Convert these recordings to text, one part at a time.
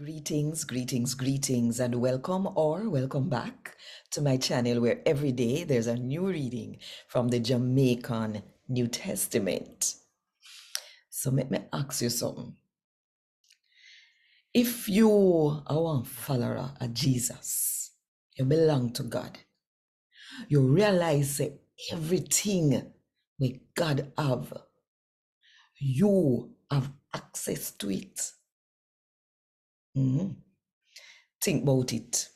Greetings, and welcome or welcome back to my channel where every day there's a new reading from the Jamaican New Testament. So let me ask you something. If you are a follower of Jesus, you belong to God, you realize that everything we God have, you have access to it. Think about it.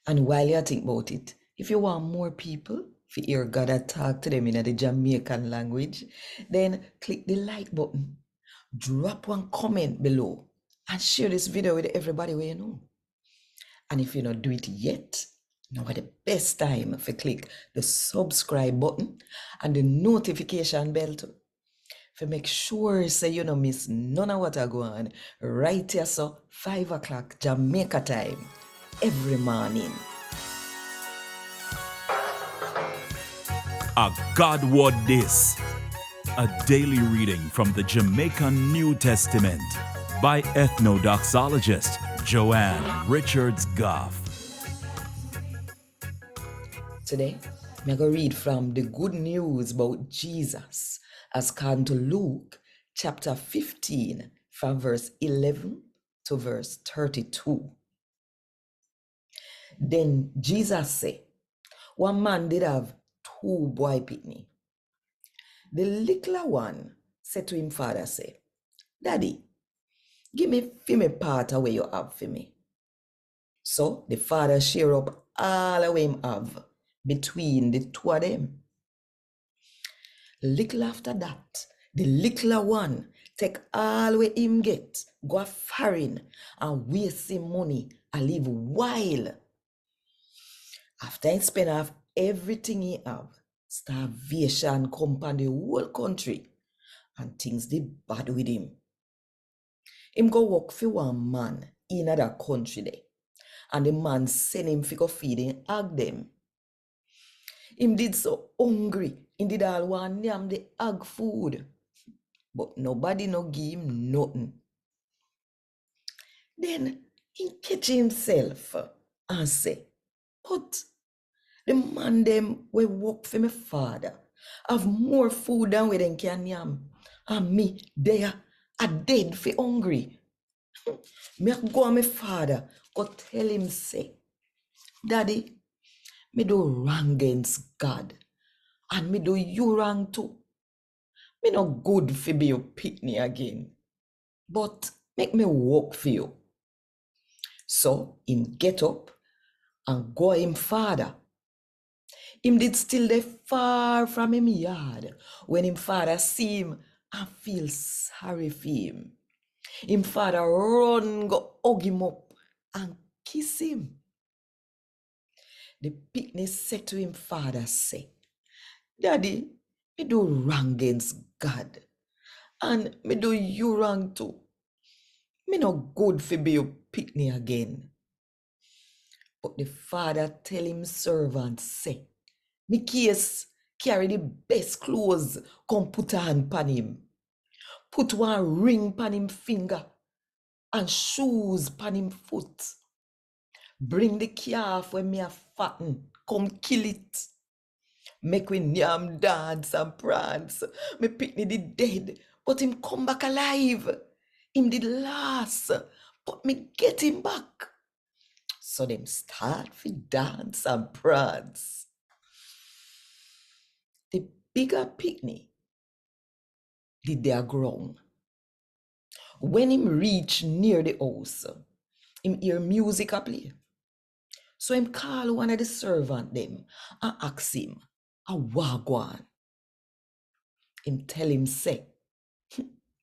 And while you think about it, if you want more people to hear God talk to them in the Jamaican language, then click the like button, drop one comment below, and share this video with everybody where you know. And if you not do it yet, now is the best time to click the subscribe button and the notification bell too. To make sure so you don't miss none of what I go on right here, so 5 o'clock Jamaica time every morning. A God Word This, a daily reading from the Jamaican New Testament by Ethnodoxologist Joanne Richards Goffe. Today, I'm going to read from the good news about Jesus as according to Luke chapter 15 from verse 11 to verse 32. Then Jesus said, one man did have two boy pitney. The littler one said to him father, say, Daddy, give me for me part of what you have for me. So the father share up all of what him have between the two of them. Little after that, the littler one take all what him get, go a foreign and waste him money and live wild. After he spend off everything he have, starvation come upon the whole country and things did bad with him. Him go work for one man in another country there, and the man send him for go feed him hog them. Him did so hungry, him did all want yam the hog food, but nobody no give him nothing. Then he catch himself and say, but the man them we work for my father have more food than we them can yam, and me there are dead for hungry. Me go and my father go tell him say, Daddy, me do wrong against God, and me do you wrong too. Me not good for be your pitney again, but make me work for you. So him get up and go him father. Him did still dey far from him yard when him father see him and feel sorry for him. Him father run go hug him up and kiss him. The pitney said to him father, say, Daddy, me do wrong against God, and me do you wrong too. Me not good for be your pitney again. But the father tell him servant, say, me case carry the best clothes, come put a hand pan him. Put one ring pan him finger and shoes pan him foot. Bring the calf when me a fatten, come kill it. Make we yam dance and prance. Me pitney did dead, but him come back alive. Him did last, but me get him back. So them start fi dance and prance. The bigger pitney did their ground. When him reach near the house, him hear music a play. So him call one of the servant them and ask him a wagwan. Him tell him say,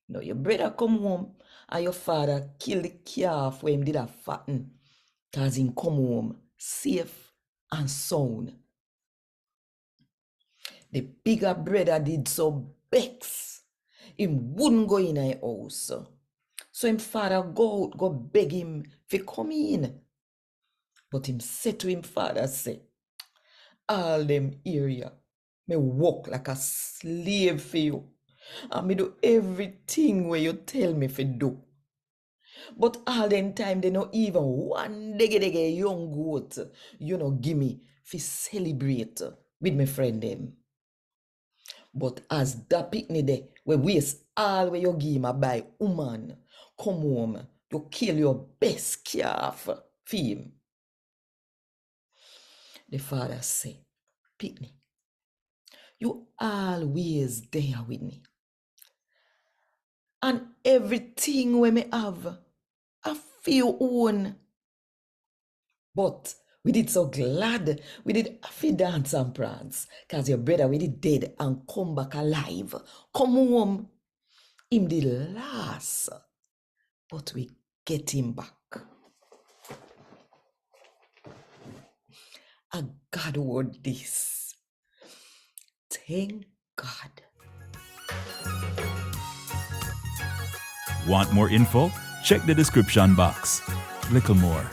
no, your brother come home and your father kill the calf where him did a fatten, cause him come home safe and sound. The bigger brother did so vex. Him wouldn't go in a house. So him father go out, go beg him to come in. But him said to him father, say, all them area, me work like a slave for you. And me do everything where you tell me to do. But all den time, they no even one dege young goat, give me fi celebrate with my friend them. But as that picnic day, we waste all where you give my buy woman, come home, you kill your best calf for him. The father say, picnic, you always there with me. And everything we may have, I feel own. But we did so glad we did happy dance and prance, cause your brother we did dead and come back alive. Come home. Him the last, but we get him back. A God word this. Thank God. Want more info? Check the description box. Little more.